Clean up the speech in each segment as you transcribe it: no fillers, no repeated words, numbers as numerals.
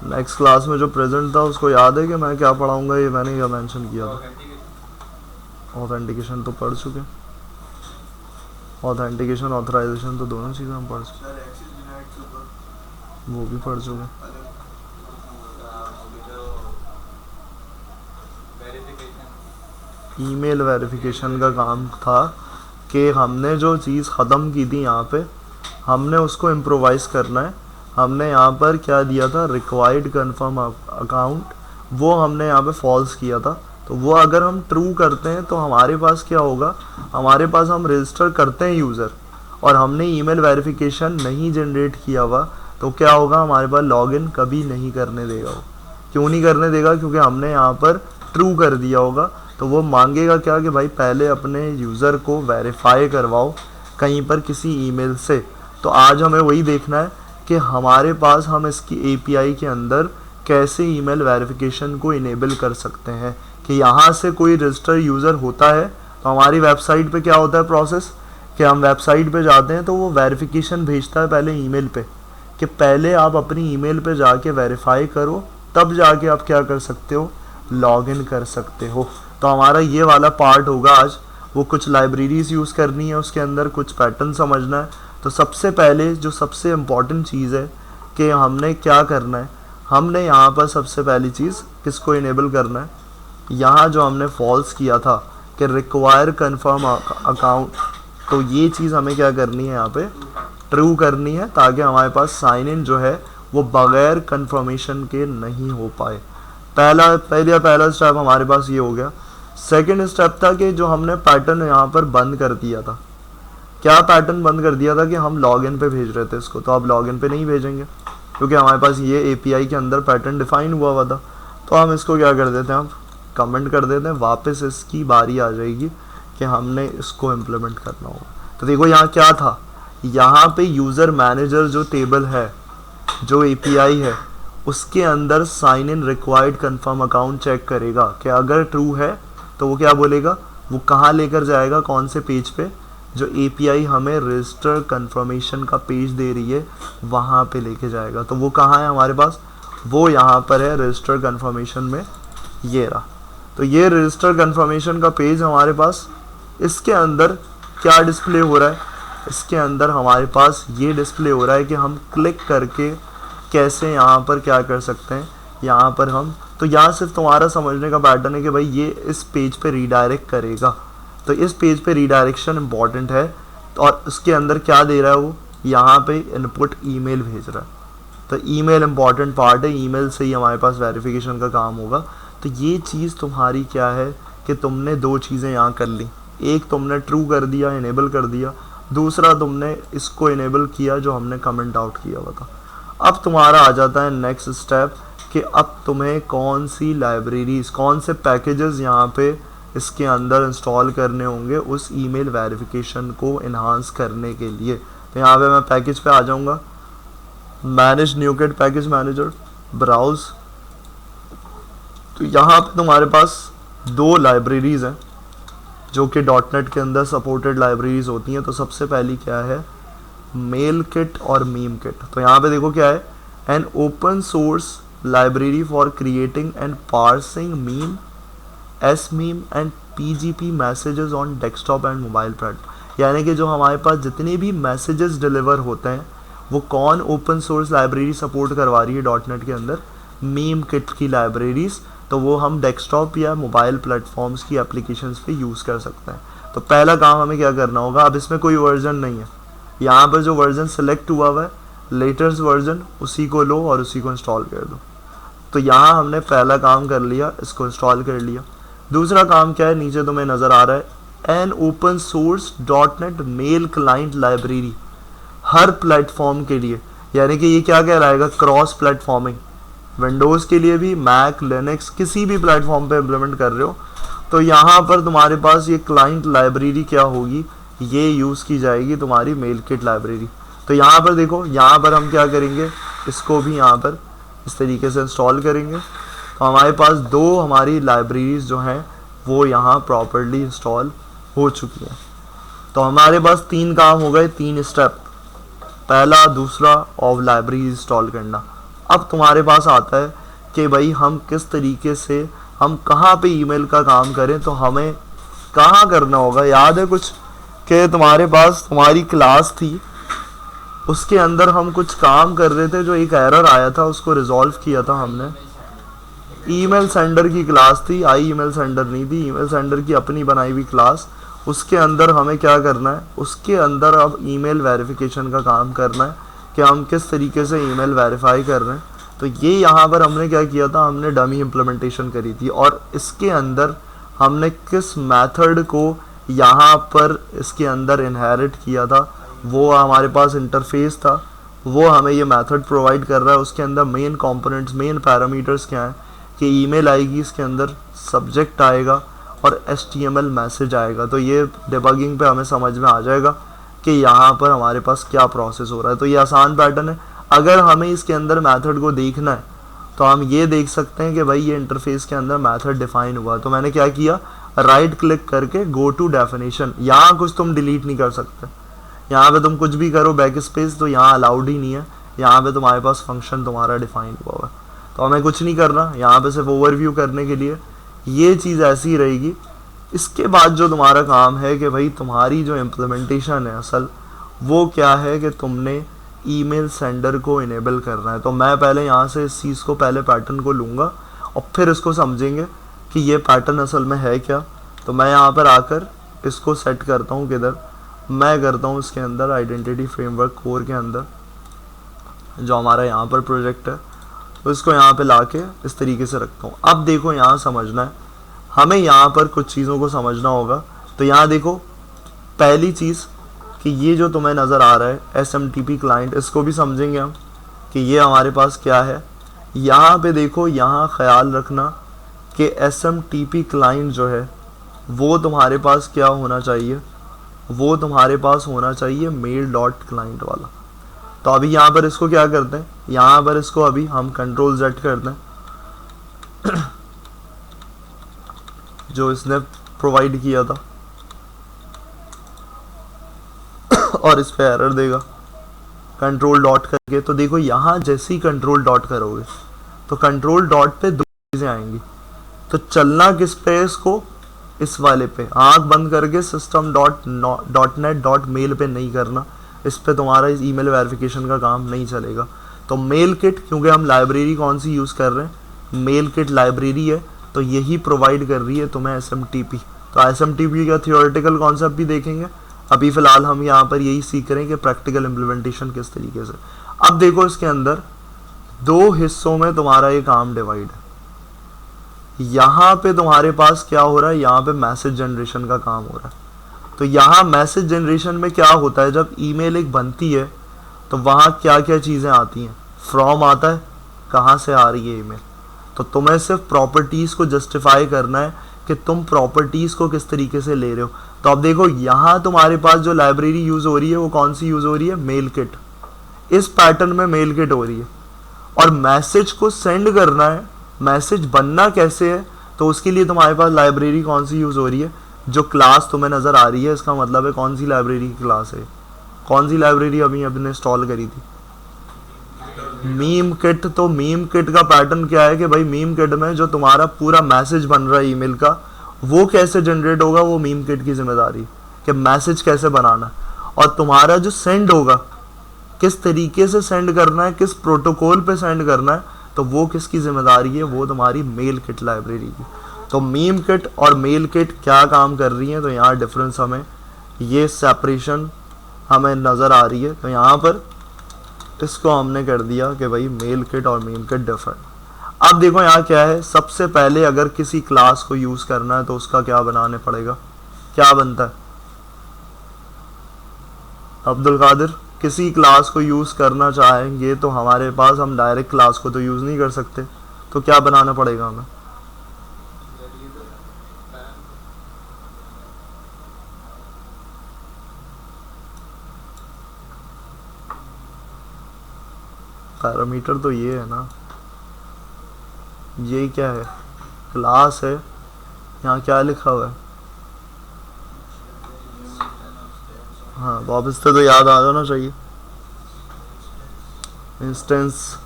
Next class में जो present था उसको याद है कि मैं क्या पढ़ाऊंगा, ये मैंने क्या मेंशन किया था? ऑथेंटिकेशन तो पढ़ चुके, ऑथेंटिकेशन ऑथराइजेशन तो दोनों चीज़ें हम पढ़ चुके, वो भी पढ़ चुके। ईमेल वेरिफिकेशन का काम था कि हमने जो चीज़ ख़त्म की थी यहाँ पे, हमने उसको इम्प्रोवाइज़ करना है। हमने यहाँ पर क्या दिया था, रिक्वायर्ड कन्फर्म अकाउंट, वो हमने यहाँ पे फॉल्स किया था। तो वो अगर हम ट्रू करते हैं तो हमारे पास क्या होगा, हमारे पास हम रजिस्टर करते हैं यूज़र और हमने ईमेल वेरिफिकेशन नहीं जनरेट किया हुआ, तो क्या होगा, हमारे पास लॉगिन कभी नहीं करने देगा वो। क्यों नहीं करने देगा? क्योंकि हमने यहाँ पर ट्रू कर दिया होगा। तो वो मांगेगा क्या कि भाई पहले अपने यूज़र को वेरीफाई करवाओ कहीं पर किसी ईमेल से। तो आज हमें वही देखना है कि हमारे पास हम इसकी एपीआई के अंदर कैसे ईमेल वेरिफिकेशन को इनेबल कर सकते हैं कि यहाँ से कोई रजिस्टर यूज़र होता है तो हमारी वेबसाइट पे क्या होता है प्रोसेस, कि हम वेबसाइट पे जाते हैं तो वो वेरिफिकेशन भेजता है पहले ईमेल पे कि पहले आप अपनी ईमेल पे जाके वेरीफाई करो, तब जाके आप क्या कर सकते हो, लॉगिन कर सकते हो। तो हमारा ये वाला पार्ट होगा आज। वो कुछ लाइब्रेरीज यूज़ करनी है, उसके अंदर कुछ पैटर्न समझना है। तो सबसे पहले जो सबसे इम्पॉर्टेंट चीज़ है कि हमने क्या करना है, हमने यहाँ पर सबसे पहली चीज़ किसको इनेबल करना है, यहाँ जो हमने फॉल्स किया था कि रिक्वायर कन्फर्म अकाउंट, तो ये चीज़ हमें क्या करनी है, यहाँ पे ट्रू करनी है ताकि हमारे पास साइन इन जो है वो बगैर कंफर्मेशन के नहीं हो पाए। पहला स्टेप हमारे पास ये हो गया। सेकंड स्टेप था कि जो हमने पैटर्न यहाँ पर बंद कर दिया था, क्या पैटर्न बंद कर दिया था कि हम लॉगिन पे भेज रहे थे इसको, तो अब लॉगिन पे नहीं भेजेंगे क्योंकि हमारे पास ये एपीआई के अंदर पैटर्न डिफाइन हुआ था। तो हम इसको क्या कर देते हैं, हम कमेंट कर देते हैं, वापस इसकी बारी आ जाएगी कि हमने इसको इम्प्लीमेंट करना होगा। तो देखो यहाँ क्या था, यहाँ पे यूज़र मैनेजर जो टेबल है, जो एपीआई है, उसके अंदर sign in required confirm account check करेगा कि अगर ट्रू है तो वो क्या बोलेगा, वो कहाँ लेकर जाएगा, कौन से पेज पे, जो एपीआई हमें रजिस्टर कन्फर्मेशन का पेज दे रही है वहाँ पे लेके जाएगा। तो वो कहाँ है हमारे पास, वो यहाँ पर है रजिस्टर कन्फर्मेशन में, ये रहा। तो ये रजिस्टर कन्फर्मेशन का पेज हमारे पास, इसके अंदर क्या डिस्प्ले हो रहा है, इसके अंदर हमारे पास ये डिस्प्ले हो रहा है कि हम क्लिक करके कैसे यहाँ पर क्या कर सकते हैं, यहाँ पर हम, तो यहाँ सिर्फ तुम्हारा समझने का पैटर्न है कि भाई ये इस पेज पे रीडायरेक्ट करेगा। तो इस पेज पे रीडायरेक्शन इंपॉर्टेंट है। और उसके अंदर क्या दे रहा है वो, यहाँ पे इनपुट ईमेल भेज रहा है। तो ईमेल इंपॉर्टेंट पार्ट है, ईमेल से ही हमारे पास वेरिफिकेशन का काम होगा। तो ये चीज़ तुम्हारी क्या है कि तुमने दो चीज़ें यहाँ कर ली, एक तुमने ट्रू कर दिया, इनेबल कर दिया, दूसरा तुमने इसको इनेबल किया जो हमने कमेंट आउट किया हुआ था। अब तुम्हारा आ जाता है नेक्स्ट स्टेप कि अब तुम्हें कौन सी लाइब्रेरीज, कौन से पैकेजेस यहाँ पे इसके अंदर इंस्टॉल करने होंगे उस ईमेल वेरिफिकेशन को इन्हांस करने के लिए। तो यहाँ पे मैं पैकेज पे आ जाऊँगा, मैनेज न्यूकिट पैकेज मैनेजर, ब्राउज। तो यहाँ पे तुम्हारे पास दो लाइब्रेरीज हैं जो कि डॉटनेट के अंदर सपोर्टेड लाइब्रेरीज होती हैं। तो सबसे पहली क्या है, मेल किट और मीम किट। तो यहाँ पे देखो क्या है, an open source library for creating and parsing MIME, S MIME and PGP messages on desktop and mobile platform. यानी कि जो हमारे पास जितने भी मैसेजेस डिलीवर होते हैं वो कौन ओपन सोर्स लाइब्रेरी सपोर्ट करवा रही है डॉटनेट के अंदर, मीम किट की लाइब्रेरीज। तो वो हम डेस्कटॉप या मोबाइल प्लेटफॉर्म्स की एप्लीकेशंस पे यूज़ कर सकते हैं। तो पहला काम हमें क्या करना होगा, अब इसमें कोई वर्जन नहीं है, यहाँ पर जो वर्जन सेलेक्ट हुआ हुआ है लेटेस्ट वर्जन, उसी को लो और उसी को इंस्टॉल कर दो। तो यहाँ हमने पहला काम कर लिया, इसको इंस्टॉल कर लिया। दूसरा काम क्या है, नीचे तुम्हें नज़र आ रहा है an open source dot net mail client library, हर प्लेटफॉर्म के लिए। यानी कि ये क्या कहलाएगा, क्रॉस प्लेटफॉर्मिंग, विंडोज़ के लिए भी, मैक, लिनक्स, किसी भी प्लेटफॉर्म पे इम्प्लीमेंट कर रहे हो तो यहाँ पर तुम्हारे पास ये क्लाइंट लाइब्रेरी क्या होगी, ये यूज़ की जाएगी तुम्हारी मेल किट लाइब्रेरी। तो यहाँ पर देखो, यहाँ पर हम क्या करेंगे, इसको भी यहाँ पर इस तरीके से इंस्टॉल करेंगे। तो हमारे पास दो हमारी लाइब्रेरीज जो हैं वो यहाँ प्रॉपर्ली इंस्टॉल हो चुकी हैं। तो हमारे पास तीन काम हो गए, तीन स्टेप, पहला, दूसरा और लाइब्रेरी इंस्टॉल करना। अब तुम्हारे पास आता है कि भाई हम किस तरीके से, हम कहाँ पे ईमेल का काम करें, तो हमें कहाँ करना होगा। याद है कुछ कि तुम्हारे पास तुम्हारी क्लास थी, उसके अंदर हम कुछ काम कर रहे थे, जो एक एरर आया था उसको रिजॉल्व किया था हमने। ईमेल सेंडर की क्लास थी, आई ईमेल सेंडर नहीं थी, ईमेल सेंडर की अपनी बनाई हुई क्लास। उसके अंदर हमें क्या करना है, उसके अंदर अब ईमेल वेरिफिकेशन का काम करना है कि हम किस तरीके से ईमेल वेरीफाई कर रहे हैं। तो ये यहाँ पर हमने क्या किया था, हमने डमी इम्प्लीमेंटेशन करी थी, और इसके अंदर हमने किस मेथड को यहाँ पर इसके अंदर इनहेरिट किया था, वो हमारे पास इंटरफेस था, वो हमें ये मेथड प्रोवाइड कर रहा है। उसके अंदर मेन कंपोनेंट्स, मेन पैरामीटर्स क्या हैं कि ईमेल आएगी, इसके अंदर सब्जेक्ट आएगा और HTML मैसेज आएगा। तो ये डिबगिंग पे हमें समझ में आ जाएगा कि यहाँ पर हमारे पास क्या प्रोसेस हो रहा है। तो ये आसान पैटर्न है। अगर हमें इसके अंदर मेथड को देखना है तो हम ये देख सकते हैं कि भाई ये इंटरफेस के अंदर मेथड डिफाइन हुआ। तो मैंने क्या किया, राइट क्लिक करके गो टू डेफिनेशन, यहाँ कुछ तुम डिलीट नहीं कर सकते, यहाँ पे तुम कुछ भी करो बैक स्पेस, तो यहाँ अलाउड ही नहीं है। यहाँ पे तुम्हारे पास फंक्शन तुम्हारा डिफाइन हुआ हुआ है, तो हमें कुछ नहीं करना। यहाँ पे सिर्फ ओवरव्यू करने के लिए ये चीज़ ऐसी रहेगी। इसके बाद जो तुम्हारा काम है कि भाई तुम्हारी जो इम्प्लीमेंटेशन है असल, वो क्या है कि तुमने ईमेल सेंडर को इनेबल करना है। तो मैं पहले यहाँ से इस चीज़ को, पहले पैटर्न को लूँगा और फिर इसको समझेंगे कि ये पैटर्न असल में है क्या। तो मैं यहाँ पर आकर इसको सेट करता हूँ किधर, मैं करता हूँ इसके अंदर आइडेंटिटी फ्रेमवर्क कोर के अंदर, जो हमारा यहाँ पर प्रोजेक्ट है, तो इसको यहाँ पे लाके इस तरीके से रखता हूँ। अब देखो यहाँ समझना है, हमें यहाँ पर कुछ चीज़ों को समझना होगा। तो यहाँ देखो, पहली चीज़ कि ये जो तुम्हें नज़र आ रहा है SMTP क्लाइंट, इसको भी समझेंगे हम कि ये हमारे पास क्या है। यहाँ पे देखो, यहाँ ख्याल रखना कि SMTP क्लाइंट जो है वो तुम्हारे पास क्या होना चाहिए, वो तुम्हारे पास होना चाहिए मेल डॉट क्लाइंट वाला। तो अभी यहाँ पर इसको क्या करते हैं, यहाँ पर इसको अभी हम कंट्रोल Z करते हैं जो इसने प्रोवाइड किया था, और इस पे एरर देगा कंट्रोल डॉट करके। तो देखो यहाँ जैसे ही कंट्रोल डॉट करोगे तो कंट्रोल डॉट पे दो चीज़ें आएंगी। तो चलना किस पे, इसको इस वाले पे, आंख बंद करके system.net.mail पे नहीं करना, इस पे तुम्हारा इस ईमेल वेरिफिकेशन का काम नहीं चलेगा। तो मेल किट, क्योंकि हम लाइब्रेरी कौन सी यूज़ कर रहे हैं, मेल किट लाइब्रेरी है, तो यही प्रोवाइड कर रही है तुम्हें SMTP। तो SMTP का थियोरेटिकल कॉन्सेप्ट भी देखेंगे, अभी फ़िलहाल हम यहाँ पर यही सीख रहे हैं कि प्रैक्टिकल इम्प्लीमेंटेशन किस तरीके से। अब देखो इसके अंदर दो हिस्सों में तुम्हारा ये काम डिवाइड है। यहाँ पे तुम्हारे पास क्या हो रहा है, यहाँ पे मैसेज जनरेशन का काम हो रहा है। तो यहाँ मैसेज जनरेशन में क्या होता है, जब ईमेल एक बनती है तो वहाँ क्या क्या चीज़ें आती हैं, फ्रॉम आता है, कहाँ से आ रही है ईमेल। तो तुम्हें सिर्फ प्रॉपर्टीज़ को जस्टिफाई करना है कि तुम प्रॉपर्टीज़ को किस तरीके से ले रहे हो। तो अब देखो यहाँ तुम्हारे पास जो लाइब्रेरी यूज़ हो रही है वो कौन सी यूज़ हो रही है, मेल किट। इस पैटर्न में मेल किट हो रही है, और मैसेज को सेंड करना है, मैसेज बनना कैसे है, तो उसके लिए तुम्हारे पास लाइब्रेरी कौन सी यूज़ हो रही है, जो क्लास तुम्हें नज़र आ रही है। इसका मतलब है कौन सी लाइब्रेरी की क्लास है, कौन सी लाइब्रेरी अभी अपने इंस्टॉल करी थी, मीम किट। तो मीम किट का पैटर्न क्या है कि भाई मीम किट में जो तुम्हारा पूरा मैसेज बन रहा है ईमेल का, वो कैसे जनरेट होगा, वो मीम किट की जिम्मेदारी कि मैसेज कैसे बनाना, और तुम्हारा जो सेंड होगा किस तरीके से सेंड करना है, किस प्रोटोकॉल पे सेंड करना है, तो वो किसकी जिम्मेदारी है, वो तुम्हारी मेल किट लाइब्रेरी की। तो मीम किट और मेल किट क्या काम कर रही है, तो यहाँ डिफरेंस हमें, ये सेपरेशन हमें नज़र आ रही है। तो यहाँ पर इसको हमने कर दिया कि भाई मेल किट और मीम किट डिफरेंट। अब देखो यहाँ क्या है, सबसे पहले अगर किसी क्लास को यूज़ करना है तो उसका क्या बनाने पड़ेगा, क्या बनता है अब्दुल कादिर, किसी क्लास को यूज़ करना चाहेंगे तो हमारे पास, हम डायरेक्ट क्लास को तो यूज़ नहीं कर सकते, तो क्या बनाना पड़ेगा हमें, पैरामीटर तो ये है ना, ये क्या है, क्लास है, यहाँ क्या लिखा हुआ है, हाँ वापस से तो याद आ जाना चाहिए, इंस्टेंस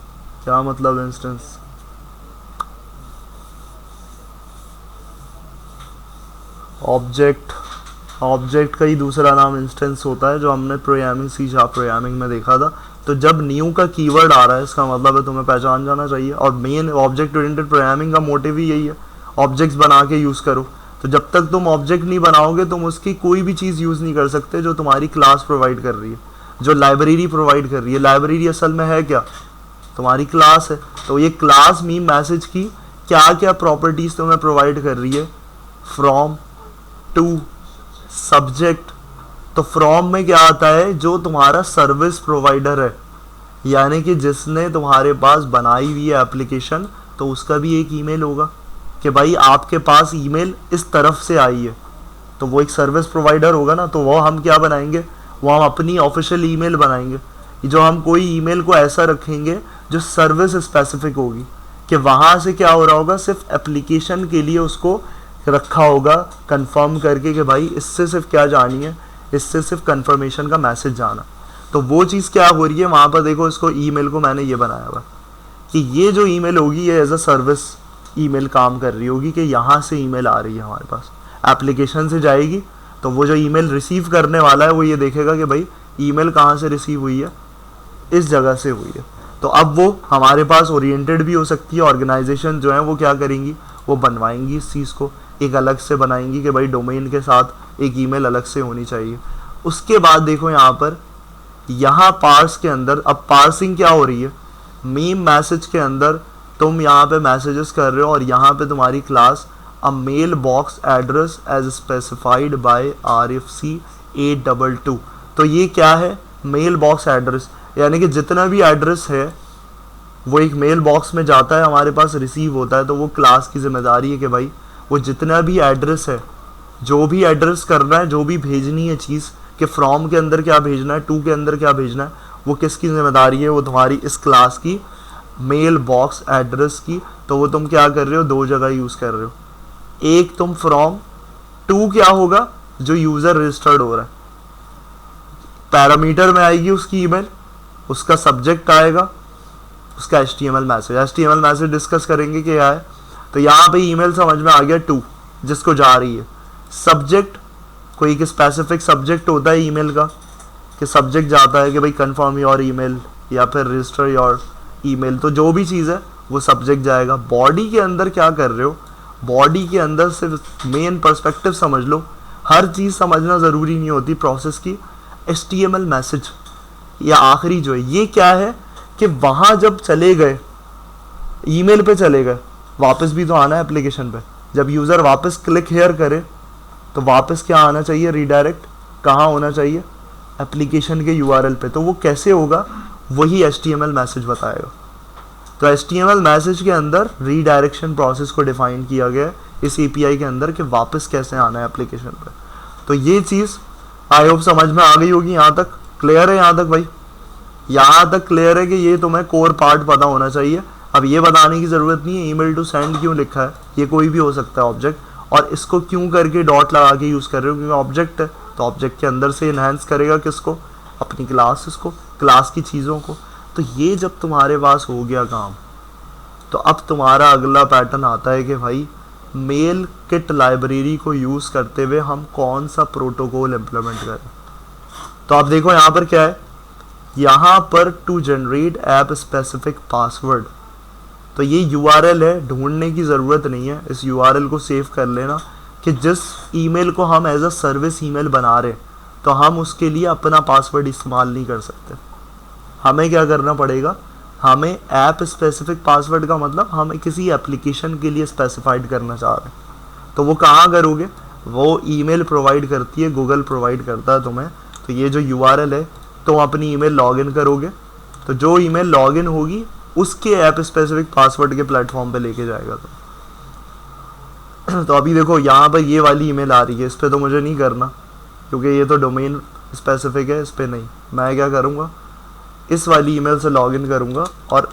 क्या मतलब इंस्टेंस? ऑब्जेक्ट, ऑब्जेक्ट का ही दूसरा नाम इंस्टेंस होता है, जो हमने प्रोग्रामिंग सी शार्प प्रोग्रामिंग में देखा था। तो जब न्यू का कीवर्ड आ रहा है, इसका मतलब है तुम्हें पहचान जाना चाहिए। और मेन ऑब्जेक्ट ओरिएंटेड प्रोग्रामिंग का मोटिव ही यही है, ऑब्जेक्ट्स बना के यूज़ करो। तो जब तक तुम ऑब्जेक्ट नहीं बनाओगे, तुम उसकी कोई भी चीज़ यूज़ नहीं कर सकते जो तुम्हारी क्लास प्रोवाइड कर रही है, जो लाइब्रेरी प्रोवाइड कर रही है। लाइब्रेरी असल में है क्या? तुम्हारी क्लास है। तो ये क्लास मीम मैसेज की क्या क्या प्रॉपर्टीज़ तुम्हें प्रोवाइड कर रही है? From, to, subject. तो फ्रॉम में क्या आता है? जो तुम्हारा सर्विस प्रोवाइडर है, यानी कि जिसने तुम्हारे पास बनाई हुई है एप्लीकेशन, तो उसका भी एक ईमेल होगा कि भाई आपके पास ईमेल इस तरफ से आई है, तो वो एक सर्विस प्रोवाइडर होगा ना। तो वो हम क्या बनाएंगे? वो हम अपनी ऑफिशियल ईमेल बनाएंगे, जो हम कोई ईमेल को ऐसा रखेंगे जो सर्विस स्पेसिफिक होगी, कि वहाँ से क्या हो रहा होगा, सिर्फ एप्लीकेशन के लिए उसको रखा होगा कंफर्म करके कि भाई इससे सिर्फ क्या जानी है, इससे सिर्फ कंफर्मेशन का मैसेज जाना। तो वो चीज़ क्या हो रही है वहाँ पर? देखो, इसको ईमेल को मैंने ये बनाया हुआ कि ये जो ईमेल होगी ये एज अ सर्विस ईमेल काम कर रही होगी, कि यहाँ से ईमेल आ रही है हमारे पास, एप्लीकेशन से जाएगी। तो वो जो ईमेल रिसीव करने वाला है वो ये देखेगा कि भाई ईमेल कहाँ से रिसीव हुई है, इस जगह से हुई है। तो अब वो हमारे पास ओरिएंटेड भी हो सकती है। ऑर्गेनाइजेशन जो है वो क्या करेंगी, वो बनवाएंगी इस चीज़ को, एक अलग से बनाएंगी कि भाई डोमेन के साथ एक ईमेल अलग से होनी चाहिए। उसके बाद देखो यहाँ पर, यहाँ पार्स के अंदर अब पार्सिंग क्या हो रही है, मीम मैसेज के अंदर तुम यहाँ पे मैसेजेस कर रहे हो, और यहाँ पे तुम्हारी class a mailbox address as specified by RFC 822। तो ये क्या है? मेल बॉक्स एड्रेस, यानी कि जितना भी एड्रेस है वो एक मेल बॉक्स में जाता है, हमारे पास रिसीव होता है। तो वो क्लास की जिम्मेदारी है कि भाई वो जितना भी एड्रेस है, जो भी एड्रेस करना है, जो भी भेजनी है चीज़, कि फ्रॉम के अंदर क्या भेजना है, टू के अंदर क्या भेजना है, वो किसकी जिम्मेदारी है? वो तुम्हारी इस क्लास की मेल बॉक्स एड्रेस की। तो वो तुम क्या कर रहे हो? दो जगह यूज़ कर रहे हो। एक तुम फ्रॉम, टू क्या होगा? जो यूज़र रजिस्टर्ड हो रहा है, पैरामीटर में आएगी उसकी ईमेल, उसका सब्जेक्ट आएगा, उसका HTML मैसेज डिस्कस करेंगे कि क्या है। तो यहाँ पे ईमेल समझ में आ गया, टू जिसको जा रही है। सब्जेक्ट, कोई एक स्पेसिफिक सब्जेक्ट होता है ईमेल का, कि सब्जेक्ट जाता है कि भाई कंफर्म योर ईमेल या फिर रजिस्टर योर ईमेल। तो जो भी चीज़ है वो सब्जेक्ट जाएगा। बॉडी के अंदर क्या कर रहे हो? बॉडी के अंदर सिर्फ मेन पर्सपेक्टिव समझ लो, हर चीज़ समझना ज़रूरी नहीं होती प्रोसेस की। HTML मैसेज या आखिरी जो है ये क्या है, कि वहाँ जब चले गए, ईमेल पे चले गए, वापस भी तो आना है एप्लीकेशन पे। जब यूज़र वापस क्लिक हेयर करे तो वापस क्या आना चाहिए? रीडायरेक्ट कहाँ होना चाहिए? एप्लीकेशन के URL पे। तो वो कैसे होगा? वही HTML मैसेज बताएगा। तो HTML मैसेज के अंदर रीडायरेक्शन प्रोसेस को डिफाइन किया गया है इस API के अंदर, कि वापस कैसे आना है एप्लीकेशन पे। तो ये चीज़ आई होप समझ में आ गई होगी। यहाँ तक क्लियर है? यहाँ तक भाई, यहाँ तक क्लियर है कि ये तुम्हें कोर पार्ट पता होना चाहिए। अब ये बताने की ज़रूरत नहीं है ईमेल टू सेंड क्यों लिखा है, ये कोई भी हो सकता है ऑब्जेक्ट, और इसको क्यों करके डॉट लगा के यूज़ कर रहे हो, क्योंकि ऑब्जेक्ट है। तो ऑब्जेक्ट के अंदर से इन्हेंस करेगा किसको? अपनी क्लास को, क्लास की चीज़ों को। तो ये जब तुम्हारे पास हो गया काम, तो अब तुम्हारा अगला पैटर्न आता है कि भाई मेल किट लाइब्रेरी को यूज़ करते हुए हम कौन सा प्रोटोकॉल इम्प्लीमेंट करें। तो आप देखो यहाँ पर क्या है, यहाँ पर to generate app specific password. तो ये URL है, ढूंढने की ज़रूरत नहीं है, इस URL को सेव कर लेना कि जिस ईमेल को हम एज अ सर्विस ईमेल बना रहे तो हम उसके लिए अपना पासवर्ड इस्तेमाल नहीं कर सकते। हमें क्या करना पड़ेगा? हमें ऐप स्पेसिफिक पासवर्ड का मतलब हमें किसी एप्लीकेशन के लिए स्पेसिफाइड करना चाह रहे हैं। तो वो कहाँ करोगे? वो ईमेल प्रोवाइड करती है, गूगल प्रोवाइड करता है तुम्हें। तो ये जो URL है, तुम अपनी ईमेल लॉगिन करोगे, तो जो ईमेल लॉगिन होगी उसके ऐप स्पेसिफिक पासवर्ड के प्लेटफॉर्म पे लेके जाएगा। तो अभी देखो यहाँ पर ये वाली ईमेल आ रही है, इस पर तो मुझे नहीं करना क्योंकि ये तो डोमेन स्पेसिफिक है, इस पर नहीं। मैं क्या करूँगा, इस वाली ईमेल से लॉगिन करूँगा और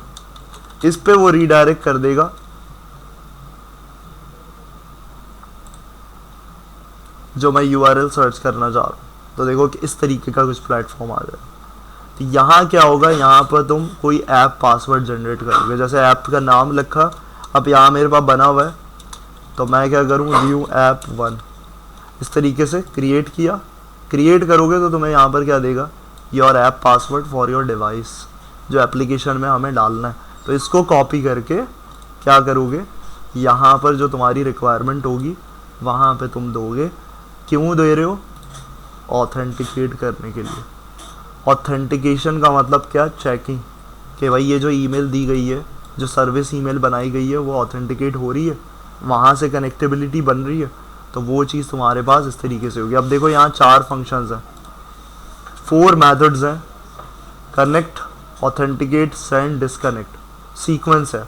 इस पे वो रीडायरेक्ट कर देगा जो मैं URL सर्च करना चाह रहा हूँ। तो देखो कि इस तरीके का कुछ प्लेटफॉर्म आ जाएगा। तो यहाँ क्या होगा, यहाँ पर तुम कोई ऐप पासवर्ड जनरेट करोगे, जैसे ऐप का नाम लिखा, अब यहाँ मेरे पास बना हुआ है, तो मैं क्या करूँ, न्यू ऐप 1 इस तरीके से क्रिएट किया। क्रिएट करोगे तो तुम्हें यहाँ पर क्या देगा, your app password for your device, जो एप्लीकेशन में हमें डालना है। तो इसको कॉपी करके क्या करोगे, यहाँ पर जो तुम्हारी रिक्वायरमेंट होगी वहाँ पे तुम दोगे। क्यों दे रहे हो, ऑथेंटिकेट करने के लिए। ऑथेंटिकेशन का मतलब क्या, चेकिंग कि भाई ये जो ईमेल दी गई है, जो सर्विस ईमेल बनाई गई है, वो ऑथेंटिकेट हो रही है, वहाँ से कनेक्टिविटी बन रही है, तो वो चीज़ तुम्हारे पास इस तरीके से होगी। अब देखो यहाँ 4 फंक्शंस हैं, 4 मेथड्स हैं, connect, authenticate, send, disconnect, sequence है।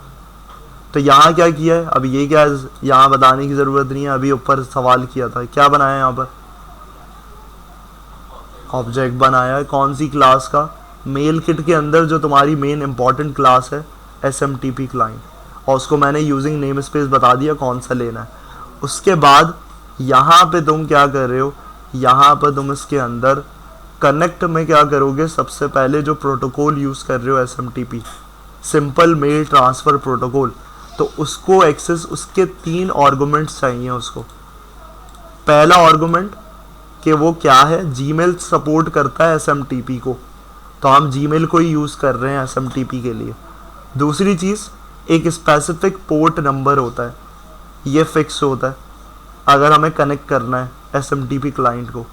तो यहाँ क्या किया है, अब ये क्या यहाँ बताने की ज़रूरत नहीं है, अभी ऊपर सवाल किया था, क्या बनाया यहाँ पर, ऑब्जेक्ट बनाया है। कौन सी क्लास का, मेल किट के अंदर जो तुम्हारी मेन इंपॉर्टेंट क्लास है SMTP क्लाइंट, और उसको मैंने यूजिंग नेम स्पेस बता दिया कौन सा लेना है। उसके बाद यहाँ पे तुम क्या कर रहे हो, यहाँ पर तुम इसके अंदर कनेक्ट में क्या करोगे, सबसे पहले जो प्रोटोकॉल यूज़ कर रहे हो SMTP, simple mail transfer protocol, तो उसको एक्सेस, उसके 3 आर्गुमेंट्स चाहिए उसको। पहला आर्गुमेंट कि वो क्या है, जीमेल सपोर्ट करता है SMTP को, तो हम जीमेल को ही यूज़ कर रहे हैं SMTP के लिए। दूसरी चीज़, एक स्पेसिफिक पोर्ट नंबर होता है, ये फिक्स होता है अगर हमें कनेक्ट करना है SMTP क्लाइंट को।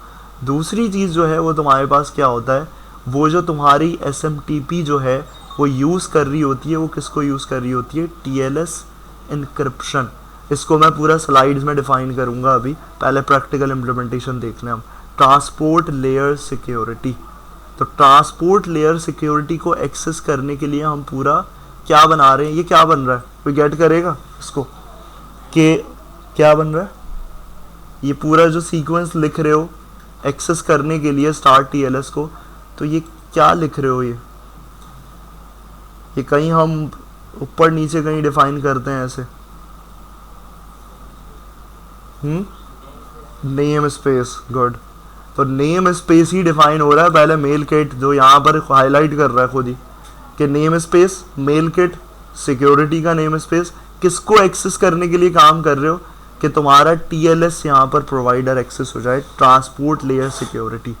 दूसरी चीज़ जो है वो तुम्हारे पास क्या होता है, वो जो तुम्हारी SMTP जो है वो यूज़ कर रही होती है, वो किसको यूज़ कर रही होती है, TLS इनक्रिप्शन। इसको मैं पूरा स्लाइड्स में डिफाइन करूँगा, अभी पहले प्रैक्टिकल इम्प्लीमेंटेशन देख लें हम। ट्रांसपोर्ट लेयर सिक्योरिटी, तो ट्रांसपोर्ट लेयर सिक्योरिटी को एक्सेस करने के लिए हम पूरा क्या बना रहे हैं, ये क्या बन रहा है, कोई गेट करेगा इसको कि क्या बन रहा है, ये पूरा जो सीक्वेंस लिख रहे हो एक्सेस करने के लिए स्टार्ट TLS को, तो ये क्या लिख रहे हो, ये कहीं हम ऊपर नीचे कहीं डिफाइन करते हैं ऐसे, नेम स्पेस, गुड। तो नेम स्पेस ही डिफाइन हो रहा है पहले, मेल किट जो यहाँ पर हाईलाइट कर रहा है खुद ही कि namespace MailKit security का नेम स्पेस, किसको एक्सेस करने के लिए काम कर रहे हो कि तुम्हारा TLS यहाँ पर प्रोवाइडर एक्सेस हो जाए, ट्रांसपोर्ट लेयर सिक्योरिटी।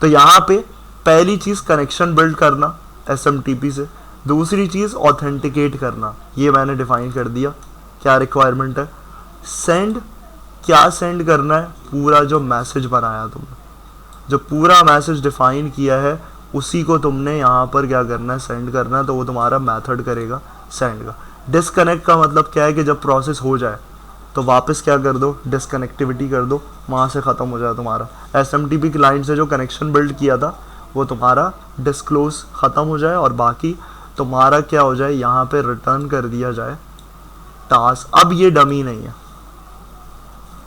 तो यहाँ पे पहली चीज़ कनेक्शन बिल्ड करना SMTP से, दूसरी चीज़ ऑथेंटिकेट करना, ये मैंने डिफाइन कर दिया क्या रिक्वायरमेंट है। सेंड, क्या सेंड करना है, पूरा जो मैसेज बनाया तुमने, जो पूरा मैसेज डिफाइन किया है उसी को तुमने यहाँ पर क्या करना है, सेंड करना है, तो वो तुम्हारा मेथड करेगा सेंड का। डिसकनेक्ट का मतलब क्या है कि जब प्रोसेस हो जाए तो वापस क्या कर दो, डिसकनेक्टिविटी कर दो, वहाँ से ख़त्म हो जाए तुम्हारा SMTP क्लाइंट से जो कनेक्शन बिल्ड किया था वो तुम्हारा डिस्क्लोज ख़त्म हो जाए, और बाकी तुम्हारा क्या हो जाए, यहाँ पे रिटर्न कर दिया जाए टास्क। अब ये डमी नहीं है,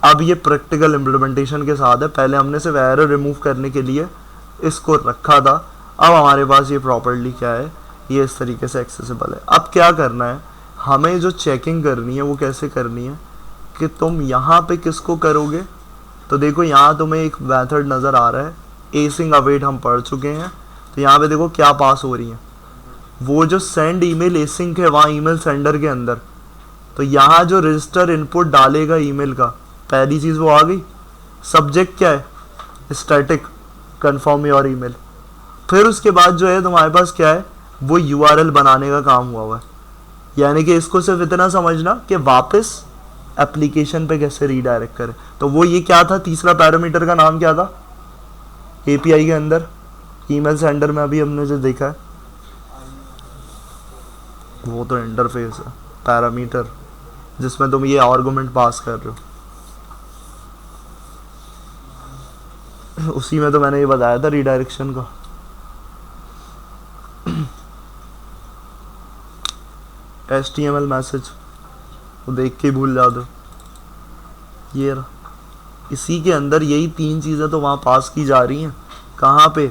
अब ये प्रैक्टिकल इम्प्लीमेंटेशन के साथ है। पहले हमने सिर्फ एरर रिमूव करने के लिए इसको रखा था, अब हमारे पास ये प्रॉपर्ली क्या है, ये इस तरीके से एक्सेसिबल है। अब क्या करना है, हमें जो चेकिंग करनी है वो कैसे करनी है कि तुम यहाँ पे किसको करोगे, तो देखो यहाँ तुम्हें एक मेथड नज़र आ रहा है, एसिंग अवेट हम पढ़ चुके हैं। तो यहाँ पे देखो क्या पास हो रही है, वो जो सेंड ईमेल एसिंग है वहाँ ईमेल सेंडर के अंदर, तो यहाँ जो रजिस्टर इनपुट डालेगा ईमेल का, पहली चीज़ वो आ गई। सब्जेक्ट क्या है, स्टैटिक कंफर्म योर ईमेल। फिर उसके बाद जो है तुम्हारे पास क्या है, वो URL बनाने का काम हुआ है, यानी कि इसको सिर्फ इतना समझना कि वापस एप्लीकेशन पे कैसे रीडायरेक्ट करें। तो वो ये क्या था, तीसरा पैरामीटर का नाम क्या था API के अंदर, ईमेल सेंडर में अभी हमने जो देखा है वो तो इंटरफेस है, पैरामीटर जिसमें तुम ये आर्गुमेंट पास कर रहे हो, उसी में तो मैंने ये बताया था रीडायरेक्शन का। HTML मैसेज वो देख के भूल जा दो, ये रहा, इसी के अंदर यही 3 चीज़ें तो वहाँ पास की जा रही हैं। कहाँ पे,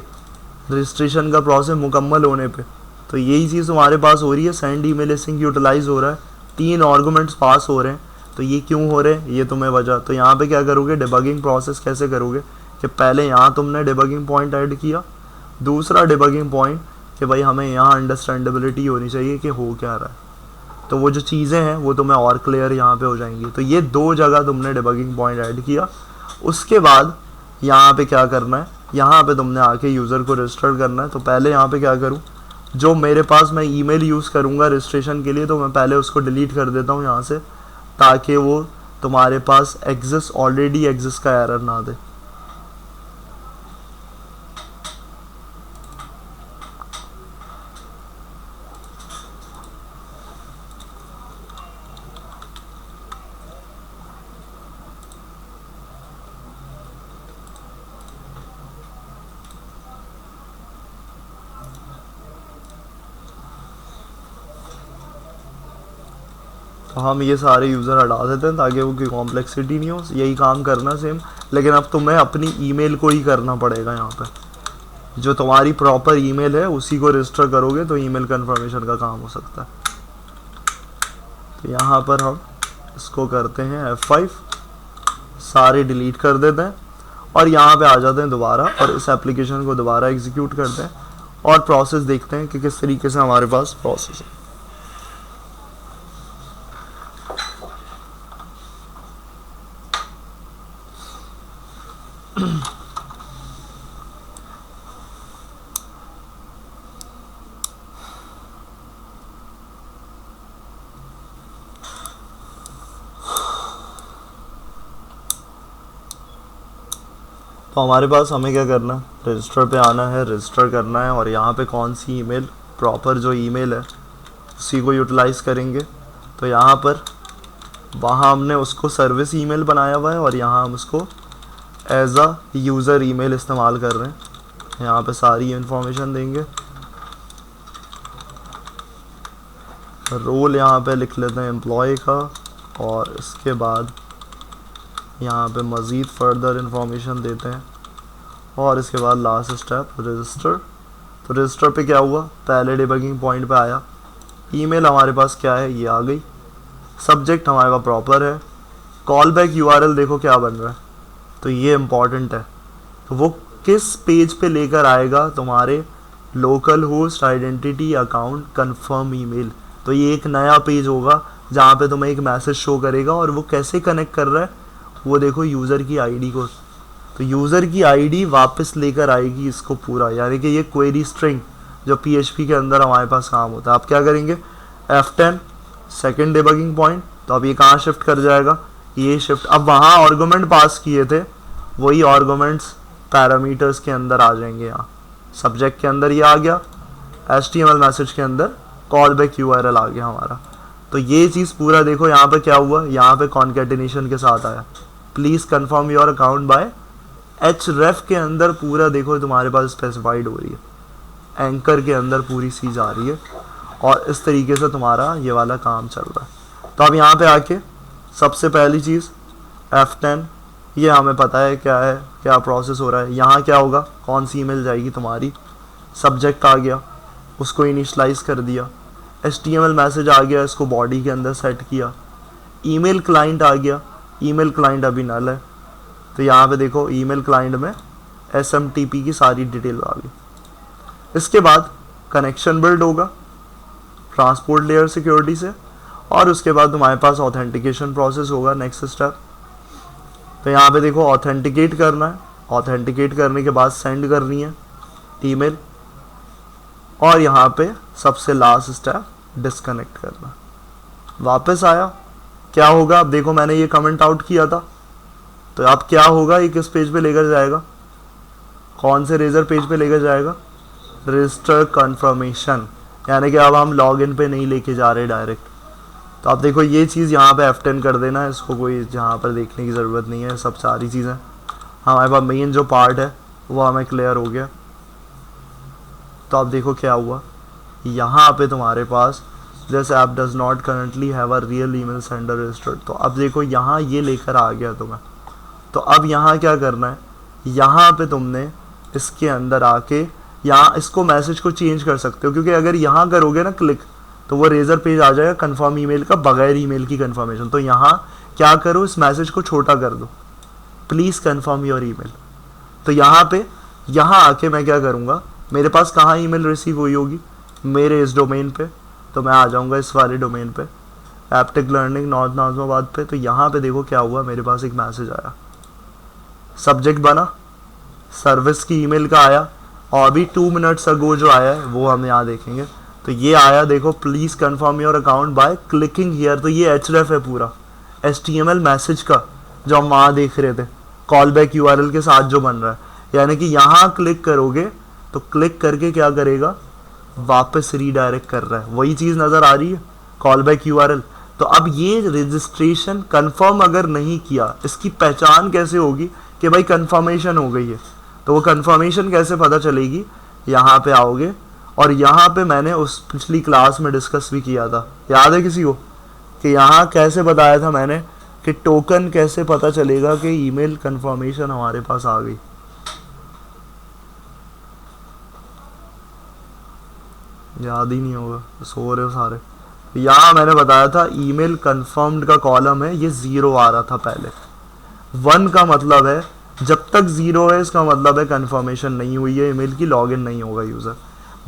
रजिस्ट्रेशन का प्रोसेस मुकम्मल होने पे, तो यही चीज़ तुम्हारे पास हो रही है, सेंड ईमेल एसिंग यूटिलाइज हो रहा है, 3 आर्गुमेंट्स पास हो रहे हैं। तो ये क्यों हो रहे हैं, ये तुम्हें वजह, तो यहाँ पे क्या करोगे, डिबगिंग प्रोसेस कैसे करोगे कि पहले यहाँ तुमने डिबगिंग पॉइंट ऐड किया, दूसरा डिबगिंग पॉइंट कि भाई हमें यहाँ अंडरस्टैंडेबिलिटी होनी चाहिए कि हो क्या रहा है। तो वो जो चीज़ें हैं वो तुम्हें और क्लियर यहाँ पे हो जाएंगी। तो ये 2 जगह तुमने डिबगिंग पॉइंट ऐड किया। उसके बाद यहाँ पे क्या करना है, यहाँ पे तुमने आके यूज़र को रजिस्टर करना है। तो पहले यहाँ पे क्या करूँ, जो मेरे पास मैं ईमेल यूज़ करूँगा रजिस्ट्रेशन के लिए, तो मैं पहले उसको डिलीट कर देता हूँ यहाँ से, ताकि वो तुम्हारे पास एग्जिस्ट ऑलरेडी एग्जिस्ट का एरर ना दे। तो हम ये सारे यूज़र हटा देते हैं ताकि वो कोई कॉम्प्लेक्सिटी नहीं हो। यही काम करना सेम, लेकिन अब तुम्हें अपनी ईमेल को ही करना पड़ेगा। यहाँ पे जो तुम्हारी प्रॉपर ईमेल है उसी को रजिस्टर करोगे तो ईमेल कंफर्मेशन का काम हो सकता है। तो यहाँ पर हम इसको करते हैं F5, सारे डिलीट कर देते हैं और यहाँ पे आ जाते हैं दोबारा और इस एप्लीकेशन को दोबारा एग्जीक्यूट करते हैं और प्रोसेस देखते हैं कि किस तरीके से हमारे पास प्रोसेस है। तो हमारे पास हमें क्या करना है, रजिस्टर पे आना है, रजिस्टर करना है और यहाँ पे कौन सी ईमेल, प्रॉपर जो ईमेल है उसी को यूटिलाइज़ करेंगे। तो यहाँ पर वहाँ हमने उसको सर्विस ईमेल बनाया हुआ है और यहाँ हम उसको एज अ यूज़र ईमेल इस्तेमाल कर रहे हैं। यहाँ पे सारी इंफॉर्मेशन देंगे। रोल यहाँ पे लिख लेते हैं एम्प्लॉय का और इसके बाद यहाँ पे मज़ीद फर्दर इंफॉर्मेशन देते हैं और इसके बाद लास्ट स्टेप रजिस्टर। तो रजिस्टर पे क्या हुआ, पहले डिबगिंग पॉइंट पे आया, ईमेल हमारे पास क्या है ये आ गई, सब्जेक्ट हमारे पास प्रॉपर है, कॉल बैक यूआरएल देखो क्या बन रहा है, तो ये इम्पॉर्टेंट है। तो वो किस पेज पे लेकर आएगा, तुम्हारे local host identity account confirm email. तो ये एक नया पेज होगा जहाँ पे तुम्हें एक मैसेज शो करेगा और वो कैसे कनेक्ट कर रहा है वो देखो यूज़र की आईडी को। तो यूज़र की आईडी वापस लेकर आएगी इसको पूरा, यानी कि ये क्वेरी स्ट्रिंग जो PHP के अंदर हमारे पास काम होता है। आप क्या करेंगे, F10 सेकेंड डिबगिंग पॉइंट, तो अब ये कहाँ शिफ्ट कर जाएगा, ये शिफ्ट, अब वहाँ आर्गुमेंट पास किए थे वही आर्गुमेंट्स पैरामीटर्स के अंदर आ जाएंगे। यहाँ सब्जेक्ट के अंदर ये आ गया, HTML मैसेज के अंदर कॉल बैक URL आ गया हमारा। तो ये चीज़ पूरा देखो यहाँ पे क्या हुआ, यहाँ पे कॉन्केटिनेशन के साथ आया, please confirm your account by href के अंदर पूरा देखो तुम्हारे पास स्पेसिफाइड हो रही है, एंकर के अंदर पूरी चीज़ आ रही है और इस तरीके से तुम्हारा ये वाला काम चल रहा है। तो अब यहाँ पे आके सबसे पहली चीज़ F10, ये हमें पता है क्या प्रोसेस हो रहा है। यहाँ क्या होगा, कौन सी ईमेल जाएगी तुम्हारी, सब्जेक्ट आ गया उसको इनिशलाइज कर दिया, HTML मैसेज आ गया इसको बॉडी के अंदर सेट किया, ईमेल क्लाइंट आ गया, ईमेल क्लाइंट अभी नल है तो यहाँ पे देखो ईमेल क्लाइंट में SMTP की सारी डिटेल आ गई। इसके बाद कनेक्शन बिल्ड होगा ट्रांसपोर्ट लेयर सिक्योरिटी से और उसके बाद तुम्हारे पास ऑथेंटिकेशन प्रोसेस होगा नेक्स्ट स्टेप। तो यहाँ पे देखो ऑथेंटिकेट करना है, ऑथेंटिकेट करने के बाद सेंड करनी है ईमेल और यहाँ पे सबसे लास्ट स्टेप डिस्कनेक्ट करना। वापस आया, क्या होगा, अब देखो मैंने ये कमेंट आउट किया था, तो अब क्या होगा, ये किस पेज पे लेकर जाएगा, कौन से रेजर पेज पे लेकर जाएगा, रजिस्टर कंफर्मेशन, यानी कि अब हम लॉगिन पे नहीं लेके जा रहे डायरेक्ट। तो अब देखो ये चीज़ यहाँ पे F10 कर देना है, इसको कोई जहाँ पर देखने की ज़रूरत नहीं है, सब सारी चीज़ें हमारे पास मेन जो पार्ट है वो हमें क्लियर हो गया। तो अब देखो क्या हुआ, यहाँ पे तुम्हारे पास जैसे app does not currently have a real email sender registered, तो अब देखो यहाँ ये लेकर आ गया तुम्हें। तो अब यहाँ क्या करना है, यहाँ पे तुमने इसके अंदर आके यहाँ इसको मैसेज को चेंज कर सकते हो, क्योंकि अगर यहाँ करोगे ना क्लिक तो वो रेजर पेज आ जाएगा कंफर्म ईमेल का बगैर ईमेल की कंफर्मेशन। तो यहाँ क्या करो, इस मैसेज को छोटा कर दो, प्लीज़ कंफर्म योर ईमेल। तो यहाँ पे यहाँ आके मैं क्या करूँगा, मेरे पास कहाँ ईमेल रिसीव हुई होगी, मेरे इस डोमेन पे, तो मैं आ जाऊँगा इस वाले डोमेन पे, एप्टिक लर्निंग नॉर्थ नाज़िमाबाद पे। तो यहाँ पे देखो क्या हुआ, मेरे पास एक मैसेज आया, सब्जेक्ट बना, सर्विस की ईमेल का आया, और अभी 2 मिनट्स अगो जो आया है वो हम यहाँ देखेंगे। तो ये आया देखो, please confirm your account by clicking here. तो ये href है पूरा, HTML मैसेज का जो हम वहाँ देख रहे थे, कॉल बैक URL के साथ जो बन रहा है। यानी कि यहाँ क्लिक करोगे तो क्लिक करके क्या करेगा, वापस रीडायरेक्ट कर रहा है, वही चीज़ नज़र आ रही है, कॉल बैक URL। तो अब ये रजिस्ट्रेशन कंफर्म अगर नहीं किया, इसकी पहचान कैसे होगी कि भाई कंफर्मेशन हो गई है? तो वो कंफर्मेशन कैसे पता चलेगी, यहाँ पे आओगे, और यहाँ पे मैंने उस पिछली क्लास में डिस्कस भी किया था, याद है किसी को, कि यहाँ कैसे बताया था मैंने कि टोकन कैसे पता चलेगा कि ईमेल कंफर्मेशन हमारे पास आ गई। याद ही नहीं होगा, सो रहे हो सारे। यहाँ मैंने बताया था ईमेल कंफर्म्ड का कॉलम है, ये 0 आ रहा था पहले। 1 का मतलब है जब तक 0 है, इसका मतलब है कंफर्मेशन नहीं हुई है ईमेल की, लॉगिन नहीं होगा यूज़र।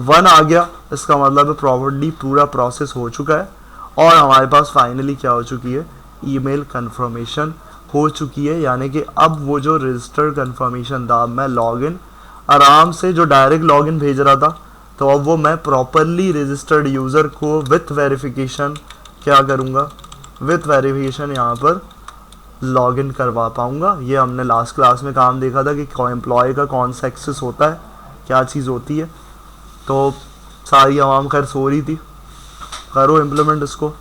1 आ गया, इसका मतलब है प्रॉपर्ली पूरा प्रोसेस हो चुका है, और हमारे पास फाइनली क्या हो चुकी है, ईमेल कंफर्मेशन हो चुकी है। यानी कि अब वो जो रजिस्टर्ड कंफर्मेशन था, मैं लॉगिन आराम से जो डायरेक्ट लॉगिन भेज रहा था, तो अब वो मैं प्रॉपरली रजिस्टर्ड यूज़र को विथ वेरिफिकेशन क्या करूँगा, विथ वेरिफिकेशन यहाँ पर लॉगिन करवा पाऊँगा। ये हमने लास्ट क्लास में काम देखा था कि एम्प्लॉय का कौन सा एक्सेस होता है, क्या चीज़ होती है। तो सारी आवाम खैर सो रही थी, करो इम्प्लीमेंट इसको।